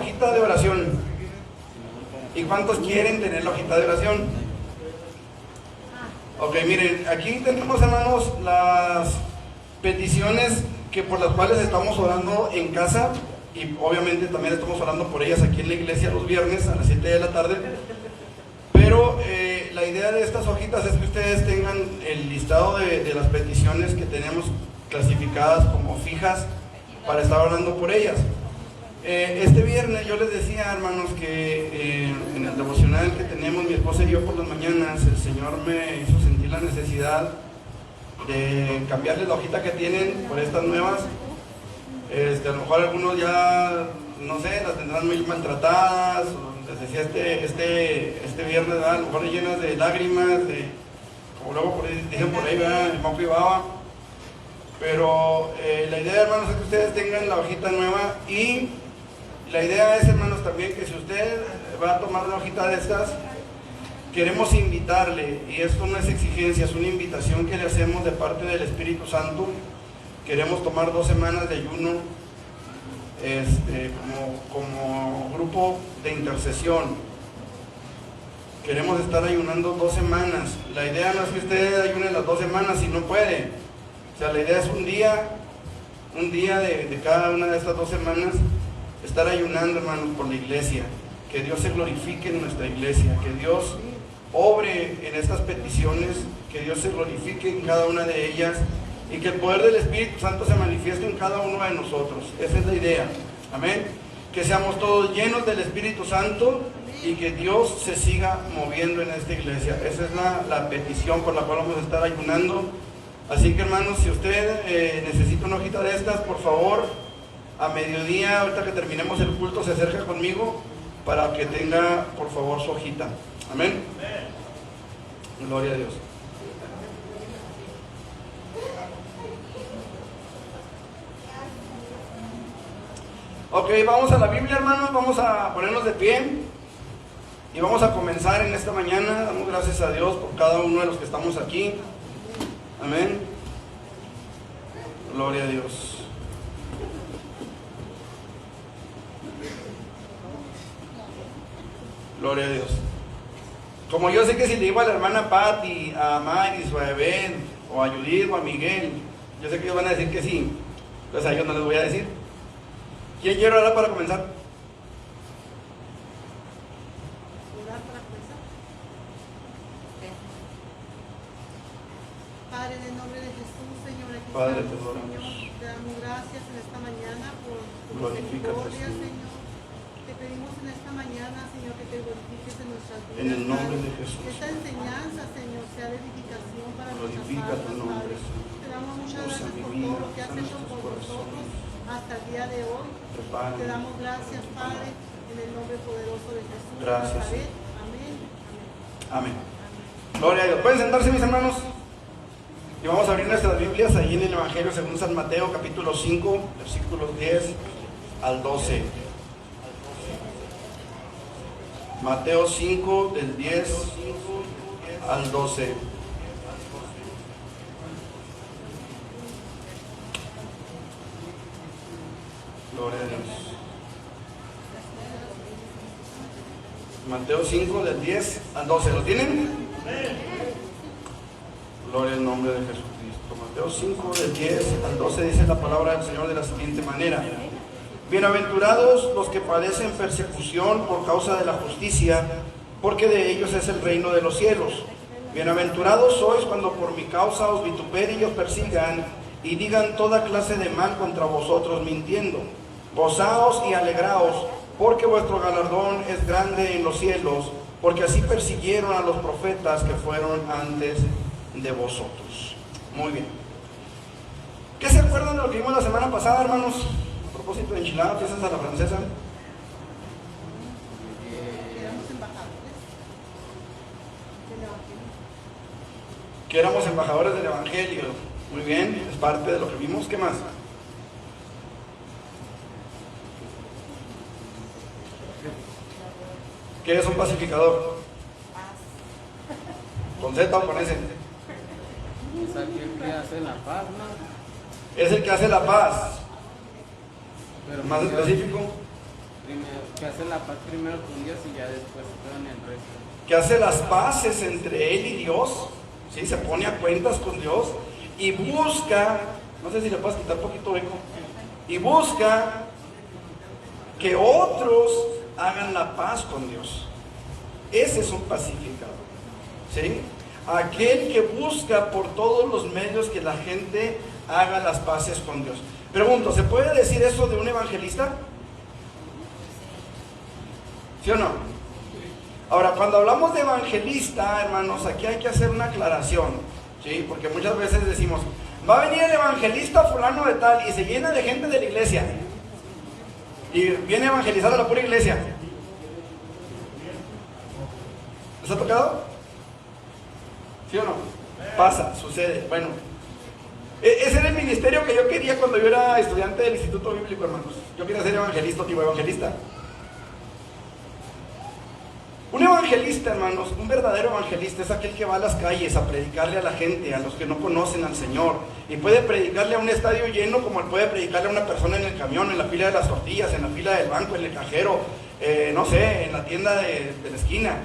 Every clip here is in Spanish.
hojita de oración? ¿Y cuántos quieren tener la hojita de oración? Ok, miren, aquí tenemos, hermanos, las peticiones que por las cuales estamos orando en casa, y obviamente también estamos orando por ellas aquí en la iglesia los viernes a las 7 de la tarde. Pero la idea de estas hojitas es que ustedes tengan el listado de las peticiones que tenemos clasificadas como fijas para estar orando por ellas. Este viernes yo les decía, hermanos, que en el devocional que tenemos mi esposa y yo por las mañanas, el Señor me hizo sentir la necesidad de cambiarles la hojita que tienen por estas nuevas. A lo mejor algunos ya, no sé, las tendrán muy maltratadas, les decía este viernes, ¿verdad? A lo mejor llenas de lágrimas, como luego dicen por ahí, ¿verdad? El moco y baba. Pero la idea, hermanos, es que ustedes tengan la hojita nueva, y la idea es, hermanos, también que si usted va a tomar una hojita de estas, queremos invitarle, y esto no es exigencia, es una invitación que le hacemos de parte del Espíritu Santo. Queremos tomar 2 semanas de ayuno como grupo de intercesión. Queremos estar ayunando 2 semanas. La idea no es que usted ayune las 2 semanas si no puede. O sea, la idea es un día de cada una de estas 2 semanas estar ayunando, hermanos, por la iglesia. Que Dios se glorifique en nuestra iglesia, que Dios obre en estas peticiones, que Dios se glorifique en cada una de ellas, y que el poder del Espíritu Santo se manifieste en cada uno de nosotros. Esa es la idea. Amén. Que seamos todos llenos del Espíritu Santo y que Dios se siga moviendo en esta iglesia. Esa es la petición por la cual vamos a estar ayunando. Así que, hermanos, si usted necesita una hojita de estas, por favor, a mediodía, ahorita que terminemos el culto, se acerca conmigo para que tenga, por favor, su hojita. Amén. Gloria a Dios. Ok, vamos a la Biblia, hermanos, vamos a ponernos de pie y vamos a comenzar en esta mañana. Damos gracias a Dios por cada uno de los que estamos aquí. Amén. Gloria a Dios. Gloria a Dios. Como yo sé que si le digo a la hermana Patti, a Maris, o a Eben, o a Judith, o a Miguel, yo sé que ellos van a decir que sí, pues a ellos no les voy a decir. ¿Quién quiere orar para comenzar? ¿Orar para comenzar? Padre, en el nombre de Jesús, Señor, aquí Padre, estamos, te adoramos. Señor, te damos gracias en esta mañana por tu Glorifícate, misericordia, Señor. Señor. Te pedimos en esta mañana, Señor, que te glorifiques en nuestras vidas. En el nombre Padre. de Jesús. Que esta enseñanza, Señor, sea de edificación para nuestras Glorifica tu almas, nombre, Padre. Señor. Te damos muchas Usa gracias mi por vida, todo lo que has usa hecho nuestros por nosotros corazones. hasta el día de hoy. Prepara. Te damos gracias, Padre, en el nombre poderoso de Jesús. Gracias, Nazaret. Señor. Amén. Amén. Gloria a Dios. ¿Pueden sentarse, mis hermanos? Y vamos a abrir nuestras Biblias ahí en el Evangelio según San Mateo, capítulo 5, versículos 10 al 12. Mateo 5, del 10 al 12. Gloria a Dios. Mateo 5, del 10 al 12. ¿Lo tienen? Gloria al nombre de Jesucristo. Mateo 5, del 10 al 12 dice la palabra del Señor de la siguiente manera: Bienaventurados los que padecen persecución por causa de la justicia, porque de ellos es el reino de los cielos. Bienaventurados sois cuando por mi causa os vituperen y os persigan, y digan toda clase de mal contra vosotros mintiendo. Gozaos y alegraos, porque vuestro galardón es grande en los cielos, porque así persiguieron a los profetas que fueron antes de vosotros. Muy bien. ¿Qué se acuerdan de lo que vimos la semana pasada, hermanos? A propósito de enchiladas, piezas a la francesa. Éramos embajadores del Evangelio. Que éramos embajadores del Evangelio. Muy bien, es parte de lo que vimos. ¿Qué más? ¿Qué es un pacificador? ¿Con Z o con S? Es aquel que hace la paz, ¿no? Es el que hace la paz. Pero Más específico. Que hace la paz primero con Dios y ya después con el resto. Que hace las paces entre él y Dios, ¿sí? Se pone a cuentas con Dios y busca, no sé si le puedes quitar un poquito eco, y busca que otros hagan la paz con Dios. Ese es un pacificador, ¿sí? Aquel que busca por todos los medios que la gente haga las paces con Dios. Pregunto, ¿se puede decir eso de un evangelista? ¿Sí o no? Ahora, cuando hablamos de evangelista, hermanos, aquí hay que hacer una aclaración, ¿sí? Porque muchas veces decimos, va a venir el evangelista fulano de tal, y se llena de gente de la iglesia, y viene a evangelizar a la pura iglesia. ¿Les ha tocado? ¿Sí o no? Pasa, sucede. Bueno, ese era el ministerio que yo quería cuando yo era estudiante del Instituto Bíblico, hermanos. Yo quería ser evangelista, tipo evangelista. Un evangelista, hermanos, un verdadero evangelista es aquel que va a las calles a predicarle a la gente, a los que no conocen al Señor, y puede predicarle a un estadio lleno como puede predicarle a una persona en el camión, en la fila de las tortillas, en la fila del banco, en el cajero, no sé, en la tienda de la esquina.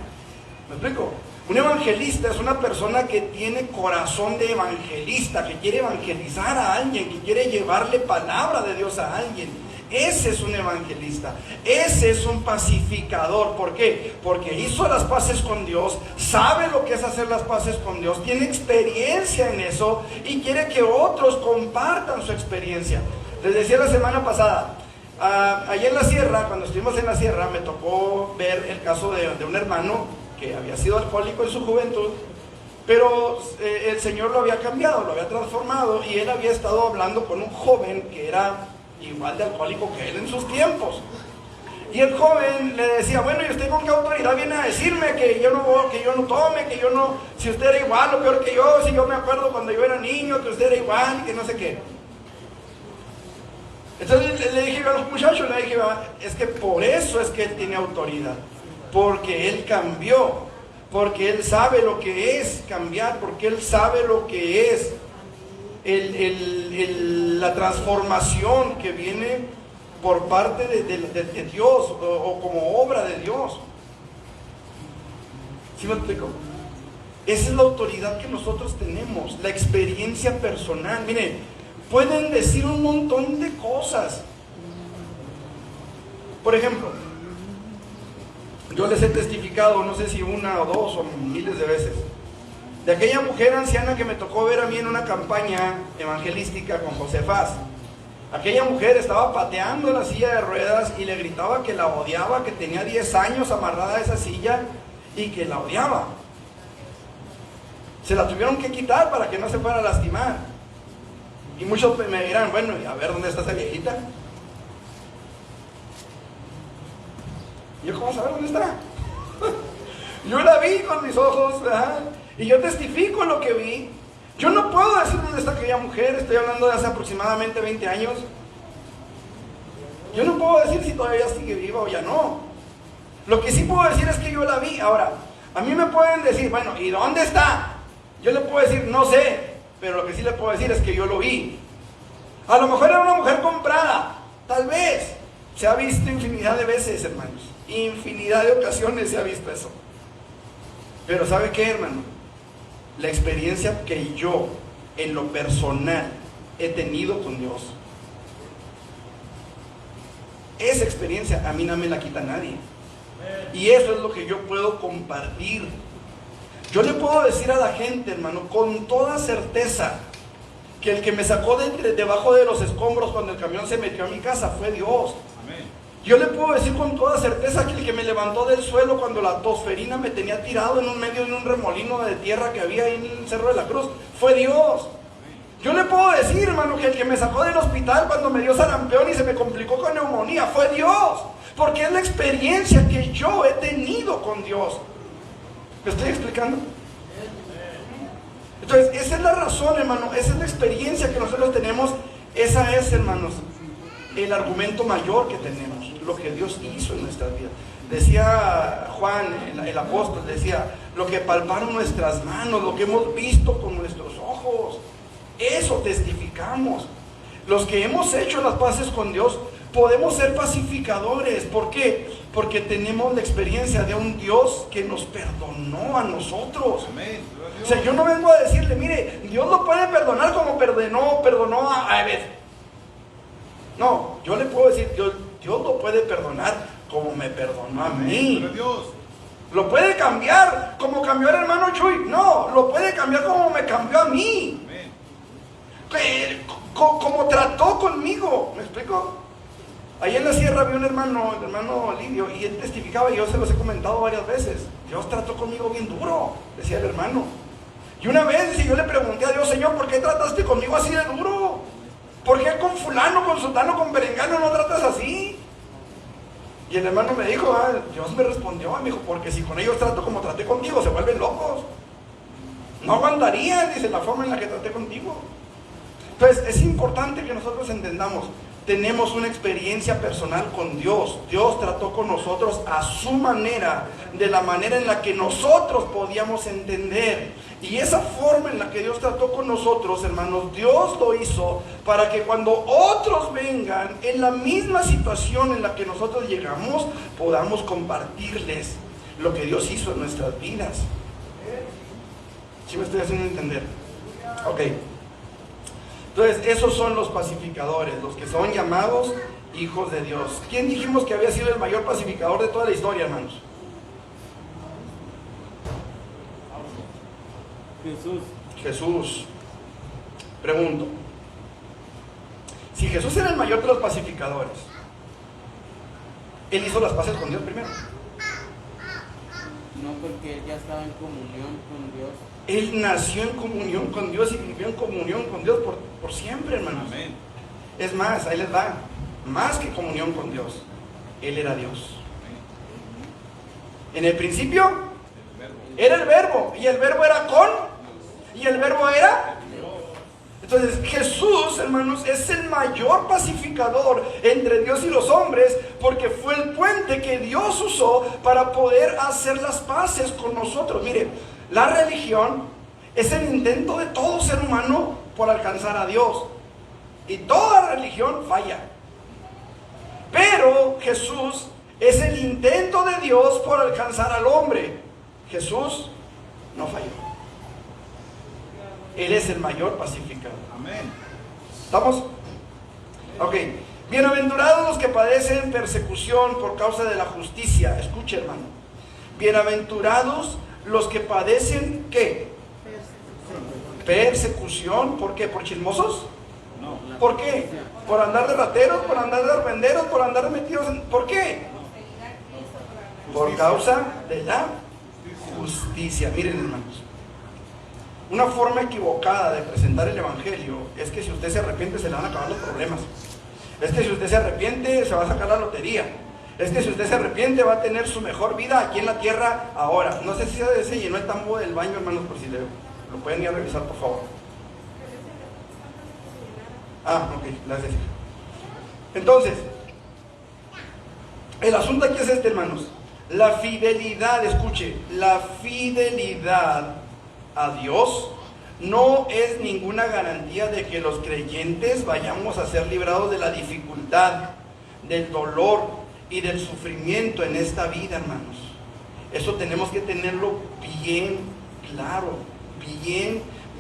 ¿Me explico? Un evangelista es una persona que tiene corazón de evangelista, que quiere evangelizar a alguien, que quiere llevarle palabra de Dios a alguien. Ese es un evangelista, ese es un pacificador. ¿Por qué? Porque hizo las paces con Dios, sabe lo que es hacer las paces con Dios, tiene experiencia en eso y quiere que otros compartan su experiencia. Les decía la semana pasada, allá en la sierra, cuando estuvimos en la sierra, me tocó ver el caso de un hermano que había sido alcohólico en su juventud, pero el Señor lo había cambiado, lo había transformado, y él había estado hablando con un joven que era igual de alcohólico que él en sus tiempos. Y el joven le decía, bueno, ¿y usted con qué autoridad viene a decirme que yo no tome, que yo no, si usted era igual o peor que yo, si yo me acuerdo cuando yo era niño que usted era igual y que no sé qué? Entonces le dije a los muchachos, le dije, es que por eso es que él tiene autoridad, porque él cambió, porque él sabe lo que es cambiar, porque él sabe lo que es la transformación que viene por parte de Dios o como obra de Dios. ¿Sí me explico? Esa es la autoridad que nosotros tenemos, la experiencia personal. Miren, pueden decir un montón de cosas. Por ejemplo, yo les he testificado, no sé si una o dos o miles de veces, de aquella mujer anciana que me tocó ver a mí en una campaña evangelística con José Faz. Aquella mujer estaba pateando la silla de ruedas y le gritaba que la odiaba, que tenía 10 años amarrada a esa silla y que la odiaba. Se la tuvieron que quitar para que no se fuera a lastimar. Y muchos me dirán, bueno, a ver dónde está esa viejita. ¿Y yo cómo saber dónde está? Yo la vi con mis ojos, ¿verdad? Y yo testifico lo que vi. Yo no puedo decir dónde está aquella mujer, estoy hablando de hace aproximadamente 20 años. Yo no puedo decir si todavía sigue viva o ya no. Lo que sí puedo decir es que yo la vi. Ahora, a mí me pueden decir, bueno, ¿y dónde está? Yo le puedo decir, no sé, pero lo que sí le puedo decir es que yo lo vi. A lo mejor era una mujer comprada, tal vez. Se ha visto infinidad de veces, hermanos. Infinidad de ocasiones se ha visto eso. Pero ¿sabe qué, hermano? La experiencia que yo, en lo personal, he tenido con Dios, esa experiencia a mí no me la quita nadie. Y eso es lo que yo puedo compartir. Yo le puedo decir a la gente, hermano, con toda certeza, que el que me sacó debajo de los escombros cuando el camión se metió a mi casa fue Dios. Yo le puedo decir con toda certeza que el que me levantó del suelo cuando la tosferina me tenía tirado en un medio de un remolino de tierra que había ahí en el Cerro de la Cruz fue Dios. Yo le puedo decir, hermano, que el que me sacó del hospital cuando me dio sarampión y se me complicó con neumonía fue Dios, porque es la experiencia que yo he tenido con Dios. ¿Me estoy explicando? Entonces, esa es la razón, hermano, esa es la experiencia que nosotros tenemos. Esa es, hermanos, el argumento mayor que tenemos, lo que Dios hizo en nuestras vidas. Decía Juan, el apóstol, decía, lo que palparon nuestras manos, lo que hemos visto con nuestros ojos, eso testificamos. Los que hemos hecho las paces con Dios podemos ser pacificadores. ¿Por qué? Porque tenemos la experiencia de un Dios que nos perdonó a nosotros. Amén. O sea, yo no vengo a decirle, mire, Dios lo puede perdonar como perdonó a Ebed. No, yo le puedo decir, Dios lo puede perdonar como me perdonó a mí. Gloria a Dios. Lo puede cambiar como cambió el hermano Chuy. No, lo puede cambiar como me cambió a mí. Amén. Como trató conmigo. ¿Me explico? Ahí en la sierra había un hermano, el hermano Lidio, y él testificaba, y yo se los he comentado varias veces. Dios trató conmigo bien duro, decía el hermano. Y una vez yo le pregunté a Dios, Señor, ¿por qué trataste conmigo así de duro? ¿Por qué con fulano, con sultano, con perengano no tratas así? Y el hermano me dijo, Dios me respondió, me dijo, porque si con ellos trato como traté contigo, se vuelven locos. No aguantarían, dice, la forma en la que traté contigo. Entonces, es importante que nosotros entendamos, tenemos una experiencia personal con Dios. Dios trató con nosotros a su manera, de la manera en la que nosotros podíamos entender. Y esa forma en la que Dios trató con nosotros, hermanos, Dios lo hizo para que cuando otros vengan en la misma situación en la que nosotros llegamos, podamos compartirles lo que Dios hizo en nuestras vidas. ¿Sí me estoy haciendo entender? Ok. Entonces, esos son los pacificadores, los que son llamados hijos de Dios. ¿Quién dijimos que había sido el mayor pacificador de toda la historia, hermanos? Jesús. Pregunto, si Jesús era el mayor de los pacificadores, ¿Él hizo las paces con Dios primero? No, porque él ya estaba en comunión con Dios. Él nació en comunión con Dios y vivió en comunión con Dios por siempre, hermanos. Amén. Es más, ahí les va, más que comunión con Dios, Él era Dios. En el principio era el verbo, y el verbo era con, y el verbo era. Entonces Jesús, hermanos, es el mayor pacificador entre Dios y los hombres, porque fue el puente que Dios usó para poder hacer las paces con nosotros. Mire, la religión es el intento de todo ser humano por alcanzar a Dios, y toda religión falla. Pero Jesús es el intento de Dios por alcanzar al hombre. Jesús no falló. Él es el mayor pacificador. Amén. ¿Estamos? Ok. Bienaventurados los que padecen persecución por causa de la justicia. Escuche, hermano. Bienaventurados los que padecen, ¿qué? Persecución. ¿Por qué? ¿Por chismosos? No. ¿Por qué? ¿Por andar de rateros? ¿Por andar de arpenderos? ¿Por andar metidos en...? ¿Por qué? Por causa de la justicia. Miren, hermanos, una forma equivocada de presentar el evangelio es que si usted se arrepiente se le van a acabar los problemas. Es que si usted se arrepiente se va a sacar la lotería. Es que si usted se arrepiente va a tener su mejor vida aquí en la tierra ahora. No sé si se llenó el tambo del baño, hermanos, por si lo pueden ir a revisar, por favor. Ok, gracias. Entonces, el asunto aquí es este, hermanos. La fidelidad, escuche, la fidelidad a Dios no es ninguna garantía de que los creyentes vayamos a ser librados de la dificultad, del dolor y del sufrimiento en esta vida, hermanos. Eso tenemos que tenerlo bien claro,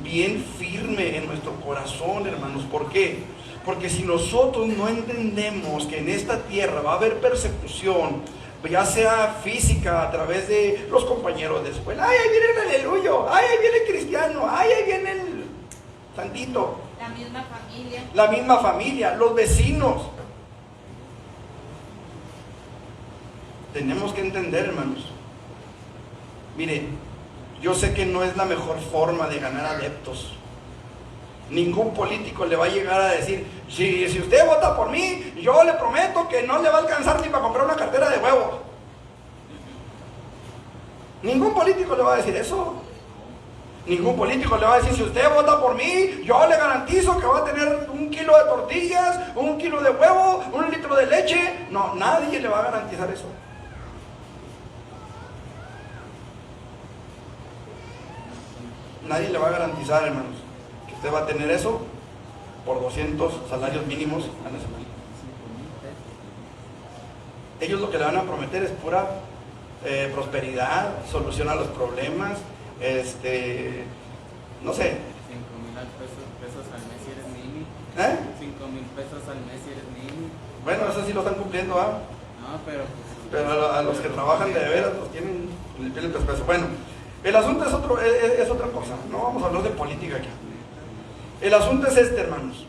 bien firme en nuestro corazón, hermanos. ¿Por qué? Porque si nosotros no entendemos que en esta tierra va a haber persecución, ya sea física, a través de los compañeros de escuela, ¡ay, ahí viene el aleluyo! ¡Ay, ahí viene el cristiano! ¡Ay, ahí viene el santito! La misma familia, los vecinos. Tenemos que entender, hermanos. Mire, yo sé que no es la mejor forma de ganar adeptos. Ningún político le va a llegar a decir, si usted vota por mí, yo le prometo que no le va a alcanzar ni para comprar una cartera de huevos. Ningún político le va a decir eso. Ningún político le va a decir, si usted vota por mí, yo le garantizo que va a tener 1 kilo de tortillas, 1 kilo de huevo, 1 litro de leche. No, nadie le va a garantizar eso. Nadie le va a garantizar, hermanos, que usted va a tener eso por 200 salarios mínimos a la semana. Ellos lo que le van a prometer es pura prosperidad, solución a los problemas, no sé. 5,000 pesos al mes si eres nini. ¿Eh? 5,000 pesos al mes si eres nini. Bueno, eso sí lo están cumpliendo, ¿ah? No, pero Pero a los que trabajan de veras los tienen en el piel del pescuezo. Bueno, el asunto es otra cosa. No vamos a hablar de política aquí. El asunto es este, hermanos.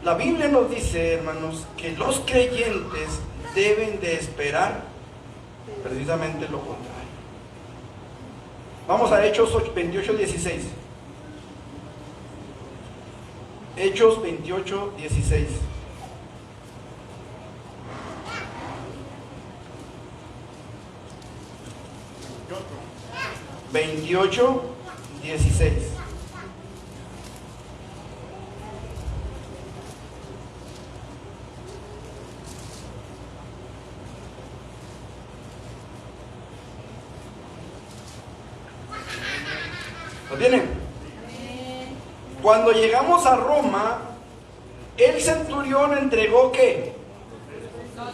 La Biblia nos dice, hermanos, que los creyentes deben de esperar precisamente lo contrario. Vamos a Hechos 28:16. Hechos 28:16. 28:16. ¿Lo tienen? Cuando llegamos a Roma, el centurión entregó ¿qué?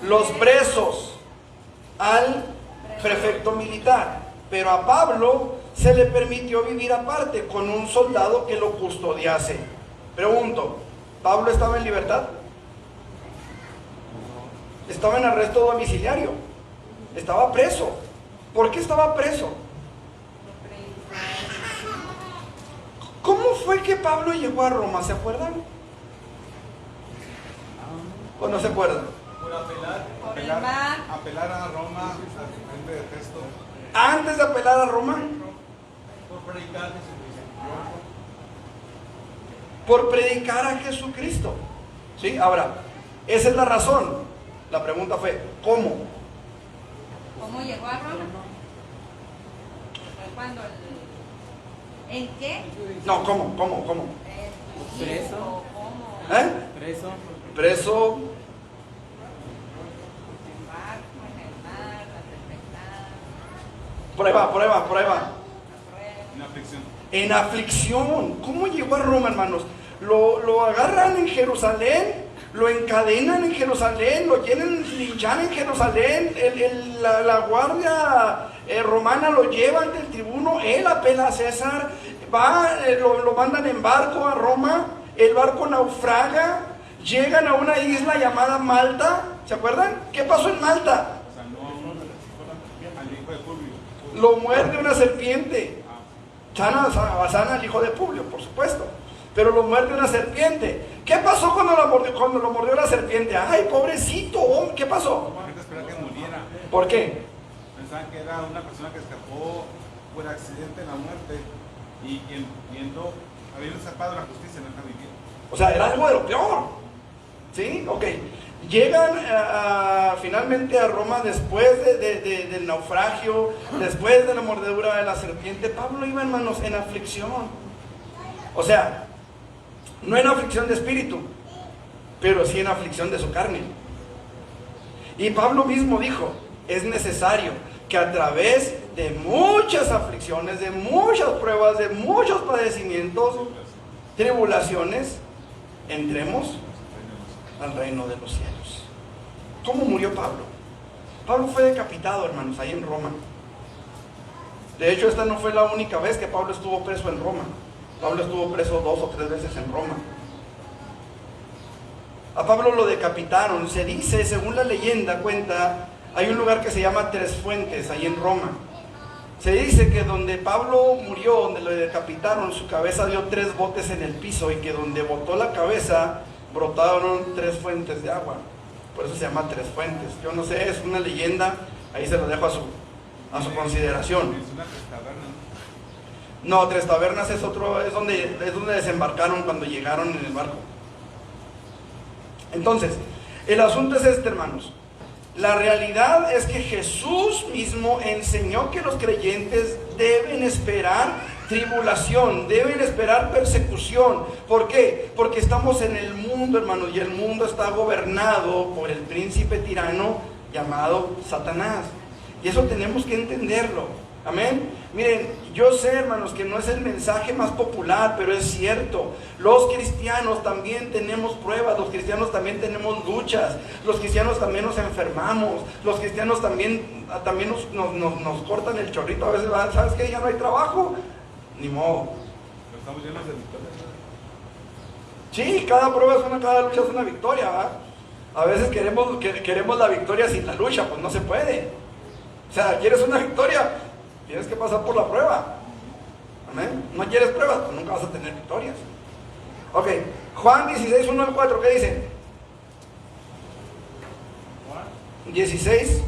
Los presos al prefecto militar, pero a Pablo se le permitió vivir aparte con un soldado que lo custodiase. Pregunto, ¿Pablo estaba en libertad? Estaba en arresto domiciliario, estaba preso. ¿Por qué estaba preso? ¿Cómo fue que Pablo llegó a Roma? ¿Se acuerdan? ¿O no se acuerdan? Por apelar a Roma al frente de texto. Antes de apelar a Roma, Por predicar Jesucristo. por predicar a Jesucristo. ¿Sí? Ahora, esa es la razón. La pregunta fue, ¿cómo? ¿Cómo llegó a Roma? ¿Fue cuando ¿En qué? No, ¿cómo? Preso. ¿Cómo? Preso. Preso. En barco, en el mar, la tempestad, Por ahí va. la prueba. En aflicción. En aflicción. ¿Cómo llegó a Roma, hermanos? Lo agarran en Jerusalén, lo encadenan en Jerusalén, lo quieren linchar en Jerusalén, la guardia romana lo lleva ante el tribuno, él apela a César, lo mandan en barco a Roma, el barco naufraga, llegan a una isla llamada Malta. ¿Se acuerdan? ¿Qué pasó en Malta? Sanó al hijo de Publio. Lo muerde una serpiente. Sana al hijo de Publio, por supuesto, pero lo muerde una serpiente. ¿Qué pasó cuando lo mordió la serpiente? ¡Ay, pobrecito! ¿Qué pasó? La gente esperaba que muriera. ¿Por qué? Pensaban que era una persona que escapó por accidente de la muerte y habiendo escapado de la justicia no deja vivir. O sea, era algo de lo peor. ¿Sí? Ok. Llegan finalmente a Roma después del naufragio, después de la mordedura de la serpiente. Pablo iba, hermanos, en aflicción. O sea, no en aflicción de espíritu, pero sí en aflicción de su carne. Y Pablo mismo dijo, es necesario que a través de muchas aflicciones, de muchas pruebas, de muchos padecimientos, tribulaciones, entremos al reino de los cielos. ¿Cómo murió Pablo? Pablo fue decapitado, hermanos, ahí en Roma. De hecho, esta no fue la única vez que Pablo estuvo preso en Roma. Pablo estuvo preso 2 o 3 veces en Roma. A Pablo lo decapitaron. Se dice, según la leyenda cuenta, hay un lugar que se llama Tres Fuentes, ahí en Roma. Se dice que donde Pablo murió, donde lo decapitaron, su cabeza dio 3 botes en el piso, y que donde botó la cabeza brotaron 3 fuentes de agua. Por eso se llama Tres Fuentes. Yo no sé, es una leyenda, ahí se lo dejo a su consideración. Es una taberna. No, Tres Tabernas es donde desembarcaron cuando llegaron en el barco. Entonces, el asunto es este, hermanos. La realidad es que Jesús mismo enseñó que los creyentes deben esperar tribulación, deben esperar persecución. ¿Por qué? Porque estamos en el mundo, hermanos, y el mundo está gobernado por el príncipe tirano llamado Satanás. Y eso tenemos que entenderlo. Amén. Miren, yo sé, hermanos, que no es el mensaje más popular, pero es cierto. Los cristianos también tenemos pruebas, los cristianos también tenemos luchas, los cristianos también nos enfermamos, los cristianos también nos cortan el chorrito. A veces, ¿sabes qué? Ya no hay trabajo. Ni modo. Pero estamos llenos de victorias. Sí, cada prueba cada lucha es una victoria, ¿verdad? A veces queremos la victoria sin la lucha, pues no se puede. O sea, ¿quieres una victoria? Tienes que pasar por la prueba. Amén. No quieres pruebas, pues nunca vas a tener victorias. Ok, Juan 16, 1 al 4, ¿qué dice? 16,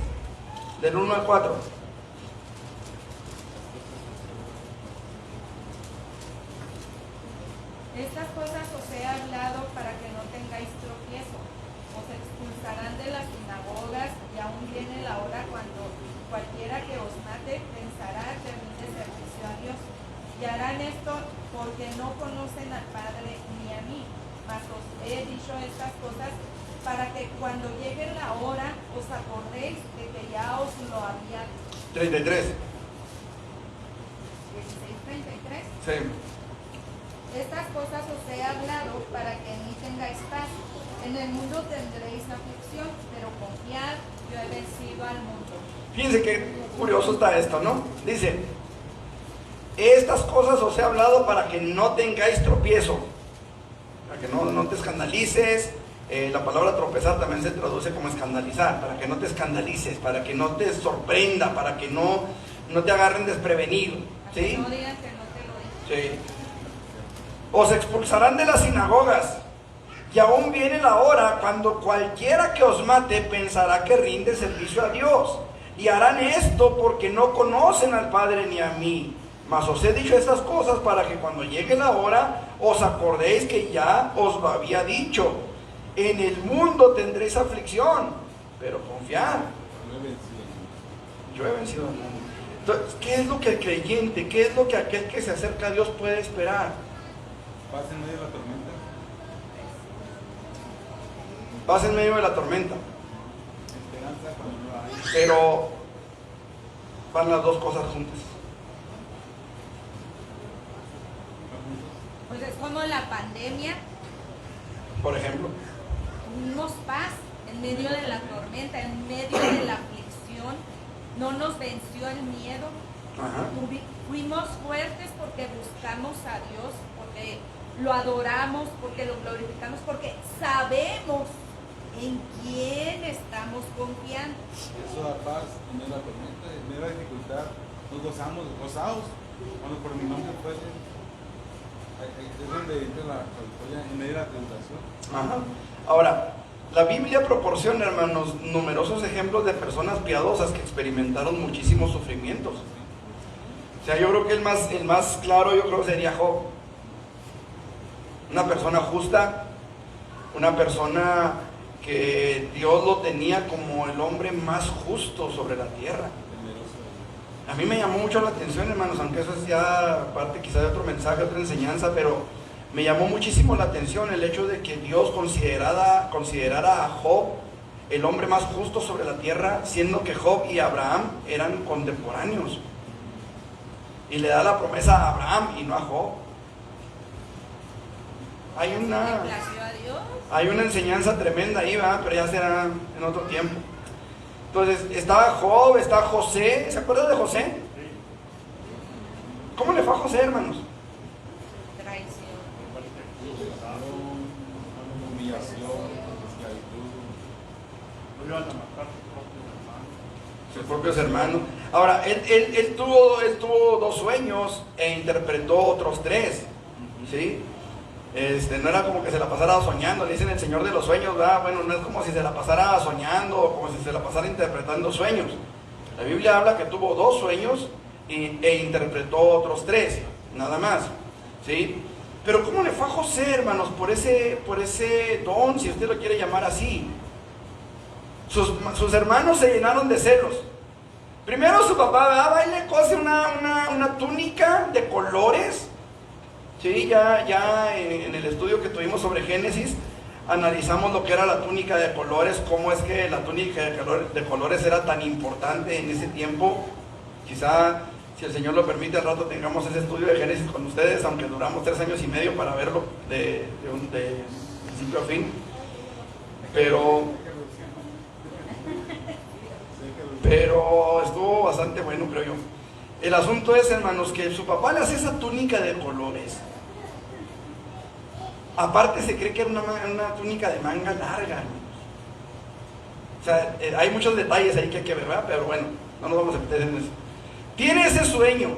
del 1 al 4. Estas cosas os he hablado para que no tengáis tropiezo. Os expulsarán de las sinagogas y aún viene la hora cuando cualquiera que os mate pensará que rinde servicio a Dios. Y harán esto porque no conocen al Padre ni a mí. Mas os he dicho estas cosas para que cuando llegue la hora os acordéis de que ya os lo había dicho. 33. 16, 33. Sí. Estas cosas os he hablado para que en mí tengáis paz. En el mundo tendréis aflicción, pero confiad, yo he vencido al mundo. Fíjense qué curioso está esto, ¿no? Dice, estas cosas os he hablado para que no tengáis tropiezo, para que no te escandalices. La palabra tropezar también se traduce como escandalizar, para que no te escandalices, para que no te sorprenda, para que no te agarren desprevenido. Para que ¿Sí? no digan que no te lo dije. Sí. Os expulsarán de las sinagogas, y aún viene la hora cuando cualquiera que os mate pensará que rinde servicio a Dios. Y harán esto porque no conocen al Padre ni a mí. Mas os he dicho estas cosas para que cuando llegue la hora os acordéis que ya os lo había dicho. En el mundo tendréis aflicción, pero confiad, yo he vencido al mundo. Entonces, ¿qué es lo que el creyente, qué es lo que aquel que se acerca a Dios puede esperar? Paz en medio de la tormenta. Paz en medio de la tormenta. Esperanza cuando no la hay. Pero van las dos cosas juntas. Pues es como la pandemia, Por ejemplo, tuvimos paz en medio de la tormenta, en medio de la aflicción, no nos venció el miedo. ajá, Fuimos fuertes porque buscamos a Dios, porque lo adoramos, porque lo glorificamos, porque sabemos en quién estamos confiando. Eso da paz en medio de la tormenta, en medio de la dificultad. Nos gozados cuando por mi nombre fuese. Es donde entra la victoria en medio de la tentación. ajá. Ahora, la Biblia proporciona, hermanos, numerosos ejemplos de personas piadosas que experimentaron muchísimos sufrimientos. O sea, yo creo que el más claro, yo creo que sería Job. Una persona justa, una persona que Dios lo tenía como el hombre más justo sobre la tierra. A mí me llamó mucho la atención, hermanos, aunque eso es ya parte quizá de otro mensaje, otra enseñanza, pero me llamó muchísimo la atención el hecho de que Dios considerara a Job el hombre más justo sobre la tierra, siendo que Job y Abraham eran contemporáneos. Y le da la promesa a Abraham y no a Job. Hay ¿Le plació a Dios? Hay una enseñanza tremenda ahí, ¿verdad? Pero ya será en otro tiempo. Entonces, estaba Job, está José. ¿Se acuerdan de José? ¿Cómo le fue a José, hermanos? Traición. Humillación, esclavitud. Lo iban a matar sus propios hermanos. Sus propios hermanos. Ahora, él tuvo 2 sueños e interpretó otros 3. ¿Sí? No era como que se la pasara soñando, le dicen el Señor de los sueños, ¿verdad? Bueno, no es como si se la pasara soñando o como si se la pasara interpretando sueños. La Biblia habla que tuvo 2 sueños e interpretó otros 3, nada más, ¿sí? Pero ¿cómo le fue a José, hermanos, por ese don, si usted lo quiere llamar así? Sus hermanos se llenaron de celos. Primero su papá va y le cose una túnica de colores. Sí, ya en el estudio que tuvimos sobre Génesis, analizamos lo que era la túnica de colores, cómo es que la túnica de colores era tan importante en ese tiempo. Quizá Si el Señor lo permite, al rato tengamos ese estudio de Génesis con ustedes, aunque duramos 3 años y medio para verlo de principio a fin. Pero estuvo bastante bueno, creo yo. El asunto es, hermanos, que su papá le hace esa túnica de colores. Aparte se cree que era una túnica de manga larga, hermanos. O sea, hay muchos detalles ahí que hay que ver, ¿verdad? Pero bueno, no nos vamos a meter en eso. Tiene ese sueño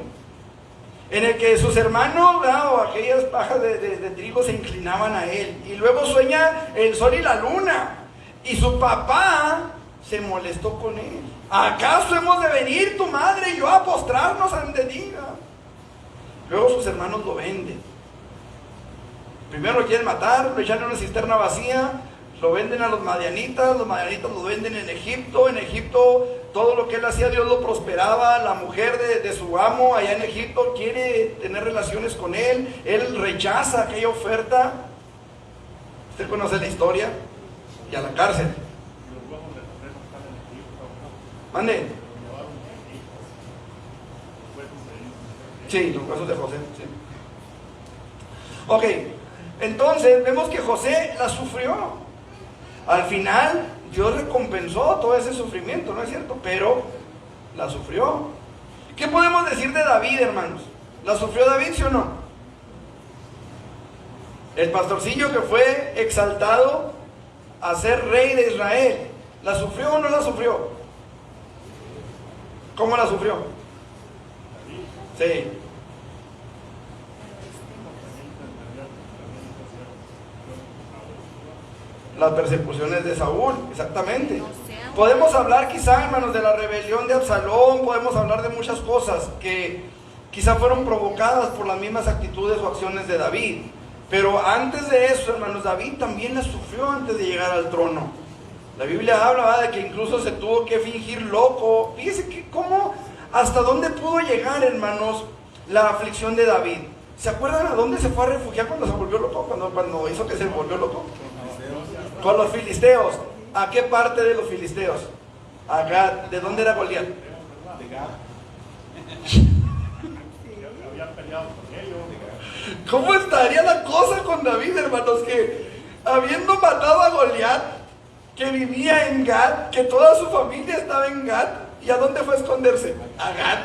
en el que sus hermanos, ¿verdad?, o aquellas pajas de trigo se inclinaban a él. Y luego sueña el sol y la luna. Y su papá se molestó con él. ¿Acaso hemos de venir tu madre y yo a postrarnos ante ti? Luego sus hermanos lo venden. Primero lo quieren matar, lo echan en una cisterna vacía, lo venden a los madianitas lo venden en Egipto. En Egipto todo lo que él hacía, Dios lo prosperaba. La mujer de su amo allá en Egipto quiere tener relaciones con él rechaza aquella oferta. Usted conoce la historia. Y a la cárcel. Mande. Sí, los huesos de José, sí. Ok, entonces vemos que José la sufrió. Al final, Dios recompensó todo ese sufrimiento, ¿no es cierto? Pero la sufrió. ¿Qué podemos decir de David, hermanos? ¿La sufrió David, sí o no? El pastorcillo que fue exaltado a ser rey de Israel, ¿la sufrió o no la sufrió? ¿Cómo la sufrió? Sí. Las persecuciones de Saúl, exactamente. Podemos hablar quizá, hermanos, de la rebelión de Absalón, podemos hablar de muchas cosas que quizá fueron provocadas por las mismas actitudes o acciones de David. Pero antes de eso, hermanos, David también la sufrió antes de llegar al trono. La Biblia habla, ¿verdad?, de que incluso se tuvo que fingir loco. Fíjese que cómo, hasta dónde pudo llegar, hermanos, la aflicción de David. ¿Se acuerdan a dónde se fue a refugiar cuando se volvió loco? Cuando hizo que se volvió loco. Con los filisteos. ¿A qué parte de los filisteos? A Gad. ¿De dónde era Goliat? De Gad. Había peleado con ellos. ¿Cómo estaría la cosa con David, hermanos? Que habiendo matado a Goliat, que vivía en Gad, que toda su familia estaba en Gad, ¿y a dónde fue a esconderse? A Gad.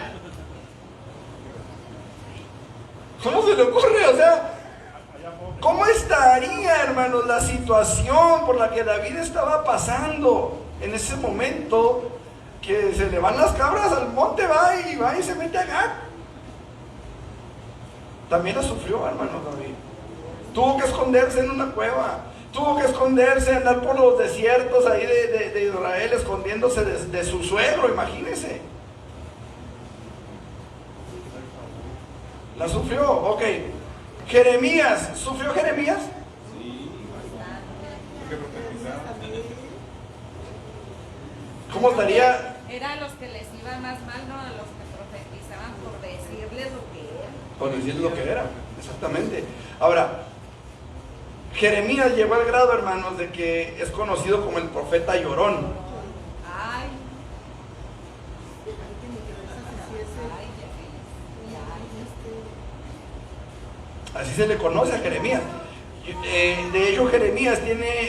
¿Cómo se le ocurre? O sea, ¿cómo estaría, hermanos, la situación por la que David estaba pasando en ese momento que se le van las cabras al monte, va y se mete a Gad? También la sufrió, hermanos, David. Tuvo que esconderse en una cueva, tuvo que esconderse, andar por los desiertos ahí de Israel, escondiéndose de su suegro, imagínense. La sufrió, ok. Jeremías, ¿sufrió Jeremías? Sí, porque profetizaron. ¿Cómo estaría? Era a los que les iba más mal, no a los que profetizaban por decirles lo que era. Por decir lo que era, exactamente. Ahora, Jeremías llegó al grado, hermanos, de que es conocido como el profeta llorón. Ay, Así se le conoce a Jeremías. De hecho, Jeremías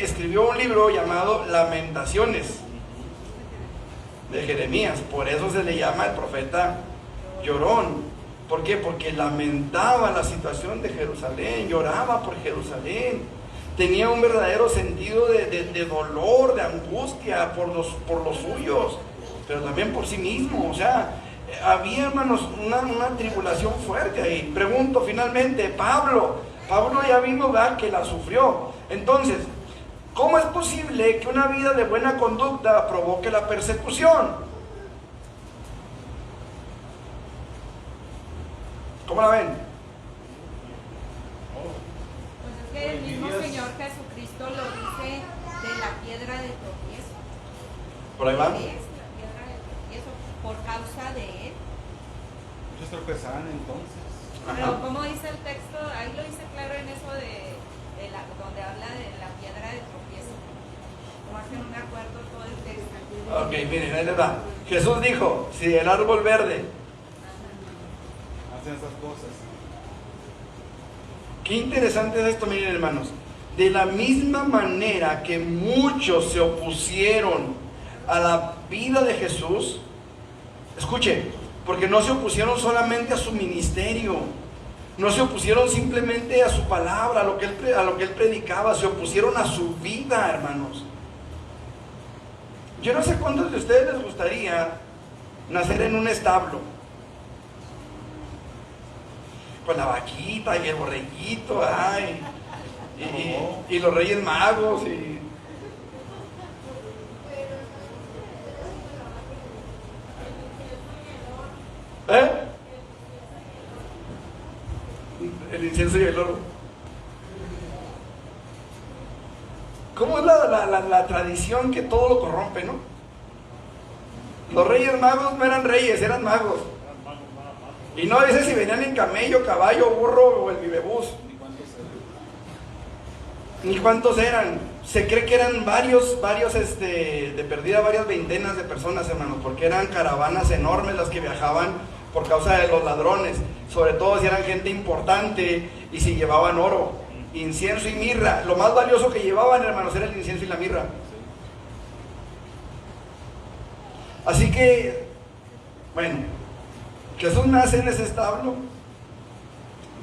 escribió un libro llamado Lamentaciones de Jeremías. Por eso se le llama el profeta llorón. ¿Por qué? Porque lamentaba la situación de Jerusalén, lloraba por Jerusalén. Tenía un verdadero sentido de dolor, de angustia por los suyos, pero también por sí mismo. O sea, había, hermanos, una tribulación fuerte ahí. Pregunto finalmente, Pablo ya vimos, ¿verdad?, que la sufrió. Entonces, ¿cómo es posible que una vida de buena conducta provoque la persecución? ¿Cómo la ven? pues es que el mismo Señor Jesucristo lo dice de la piedra de tropiezo. ¿Por ahí va? Es la piedra de tropiezo por causa de él. Muchos tropezarán entonces. Pero como dice el texto, ahí lo dice claro en eso donde habla de la piedra de tropiezo. No hacen un acuerdo todo el texto. Ok, miren, ahí les va. Jesús dijo, si el árbol verde hacen esas cosas. Qué interesante es esto, miren hermanos. De la misma manera que muchos se opusieron a la vida de Jesús, escuche, porque no se opusieron solamente a su ministerio, no se opusieron simplemente a su palabra, a lo que él predicaba, se opusieron a su vida, hermanos. Yo no sé cuántos de ustedes les gustaría nacer en un establo, con la vaquita y el borreguito, ay, y los reyes magos, y el incienso y el oro. ¿Cómo es la tradición que todo lo corrompe, no? Los reyes magos no eran reyes, eran magos. Y no dice si venían en camello, caballo, burro o el vivebús. Ni cuántos eran. Se cree que eran varios, de perdida varias veintenas de personas, hermanos, porque eran caravanas enormes las que viajaban por causa de los ladrones, sobre todo si eran gente importante y si llevaban oro, incienso y mirra. Lo más valioso que llevaban, hermanos, era el incienso y la mirra. Así que, bueno, Jesús nace en ese establo,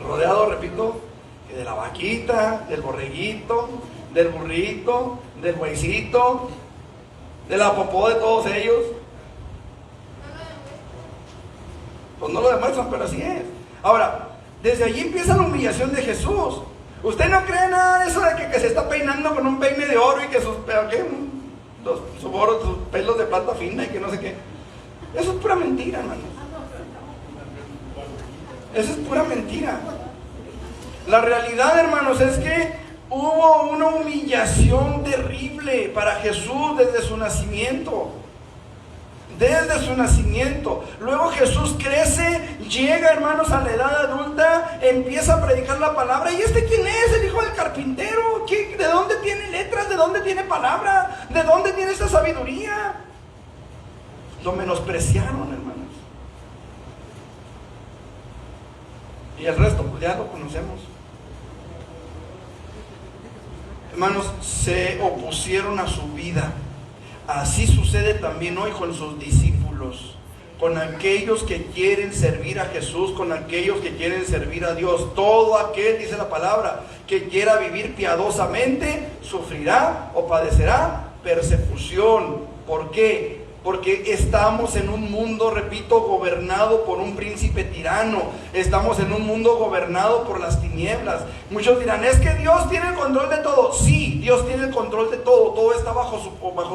rodeado, repito, de la vaquita, del borreguito, del burrito, del bueycito, de la popó de todos ellos. Pues no lo demuestran, pero así es. Ahora, desde allí empieza la humillación de Jesús. Usted no cree nada de eso de que se está peinando con un peine de oro y que sus pelos de plata fina y que no sé qué. Eso es pura mentira, hermanos. Eso es pura mentira. La realidad, hermanos, es que hubo una humillación terrible para Jesús desde su nacimiento. Desde su nacimiento. Luego Jesús crece, llega, hermanos, a la edad adulta, empieza a predicar la palabra. ¿Y este quién es? El hijo del carpintero. ¿De dónde tiene letras? ¿De dónde tiene palabra? ¿De dónde tiene esta sabiduría? Lo menospreciaron, hermanos. Y el resto, pues ya lo conocemos. Hermanos, se opusieron a su vida. Así sucede también hoy con sus discípulos, con aquellos que quieren servir a Jesús, con aquellos que quieren servir a Dios. Todo aquel, dice la palabra, que quiera vivir piadosamente, sufrirá o padecerá persecución. ¿Por qué? Porque estamos en un mundo, repito, gobernado por un príncipe tirano. Estamos en un mundo gobernado por las tinieblas. Muchos dirán, es que Dios tiene el control de todo. Sí, Dios tiene el control de todo. Todo está bajo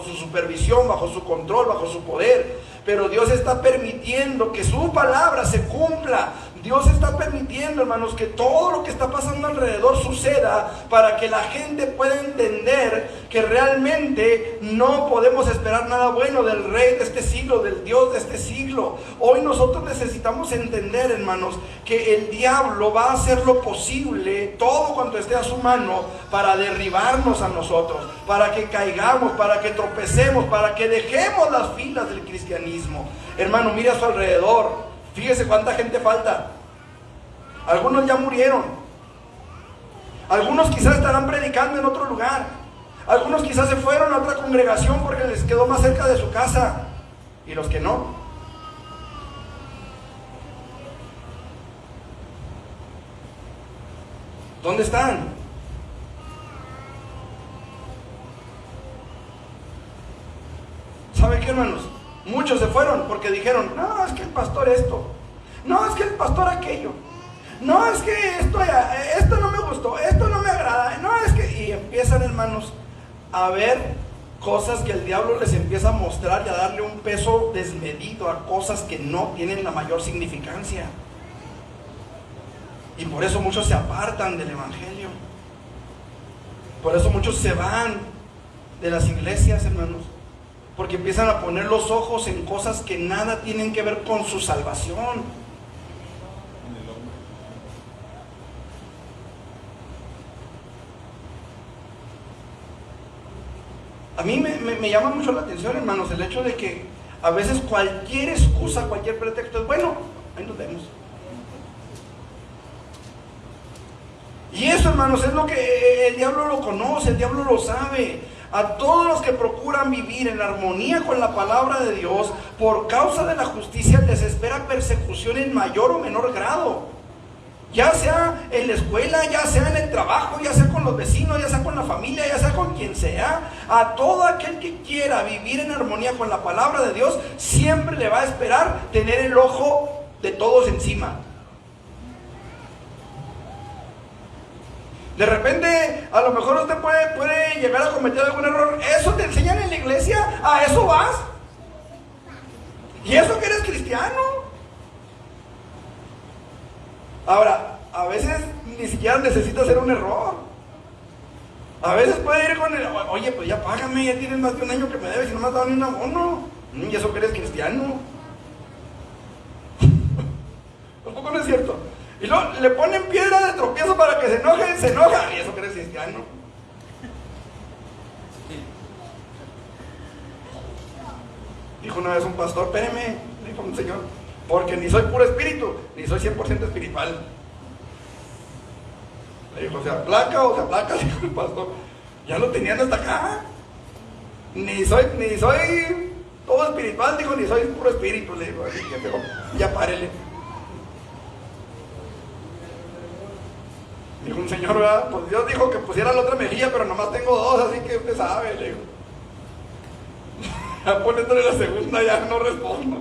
su supervisión, bajo su control, bajo su poder. Pero Dios está permitiendo que su palabra se cumpla. Dios está permitiendo, hermanos, que todo lo que está pasando alrededor suceda para que la gente pueda entender que realmente no podemos esperar nada bueno del rey de este siglo, del Dios de este siglo. Hoy nosotros necesitamos entender, hermanos, que el diablo va a hacer lo posible, todo cuanto esté a su mano, para derribarnos a nosotros, para que caigamos, para que tropecemos, para que dejemos las filas del cristianismo. Hermano, mire a su alrededor. Fíjese cuánta gente falta. Algunos ya murieron. Algunos quizás estarán predicando en otro lugar. Algunos quizás se fueron a otra congregación porque les quedó más cerca de su casa. Y los que no. ¿Dónde están? ¿Sabe qué, hermanos? Muchos se fueron porque dijeron, no, es que el pastor esto, no, es que el pastor aquello, no, es que esto no me gustó, esto no me agrada, no, es que... Y empiezan, hermanos, a ver cosas que el diablo les empieza a mostrar y a darle un peso desmedido a cosas que no tienen la mayor significancia. Y por eso muchos se apartan del evangelio. Por eso muchos se van de las iglesias, hermanos. Porque empiezan a poner los ojos en cosas que nada tienen que ver con su salvación. A mí me llama mucho la atención, hermanos, el hecho de que a veces cualquier excusa, cualquier pretexto es bueno, ahí nos vemos. Y eso, hermanos, es lo que el diablo lo conoce, el diablo lo sabe. A todos los que procuran vivir en armonía con la palabra de Dios, por causa de la justicia, les espera persecución en mayor o menor grado. Ya sea en la escuela, ya sea en el trabajo, ya sea con los vecinos, ya sea con la familia, ya sea con quien sea. A todo aquel que quiera vivir en armonía con la palabra de Dios, siempre le va a esperar tener el ojo de todos encima. De repente, a lo mejor usted puede llegar a cometer algún error. ¿Eso te enseñan en la iglesia? ¿A eso vas? ¿Y eso que eres cristiano? Ahora, a veces ni siquiera necesita hacer un error. A veces puede ir con el, oye, pues ya págame, ya tienes más de un año que me debes y no me has dado ni un abono. ¿Y eso que eres cristiano? Tampoco no es cierto. Y luego le ponen piedra de tropiezo para que se enoja. ¿Y eso que eres cristiano? Dijo una vez un pastor, espéreme, dijo un señor, porque ni soy puro espíritu, ni soy 100% espiritual. Le dijo, ¿se aplaca o se aplaca? Dijo el pastor. Ya lo tenían hasta acá. Ni soy todo espiritual, dijo, ni soy puro espíritu. Le digo, así que pero ya párele. Dijo un señor, ¿verdad? Pues Dios dijo que pusiera la otra mejilla, pero nomás tengo dos, así que usted sabe, le digo. Ya poniéndole la segunda ya no respondo.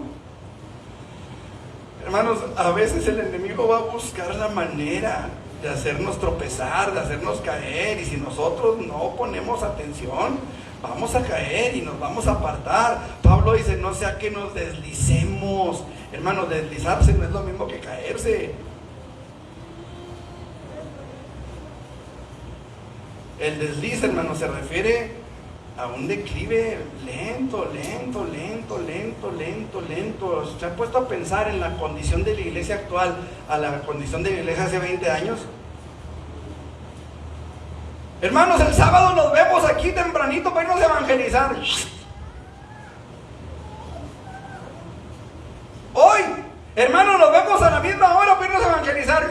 Hermanos, a veces el enemigo va a buscar la manera de hacernos tropezar, de hacernos caer, y si nosotros no ponemos atención, vamos a caer y nos vamos a apartar. Pablo dice, no sea que nos deslicemos. Hermanos, deslizarse no es lo mismo que caerse. El desliz, hermano, se refiere a un declive lento. ¿Se han puesto a pensar en la condición de la iglesia actual a la condición de la iglesia hace 20 años? Hermanos, el sábado nos vemos aquí tempranito para irnos a evangelizar. Hoy, hermanos, nos vemos a la misma hora para irnos a evangelizar.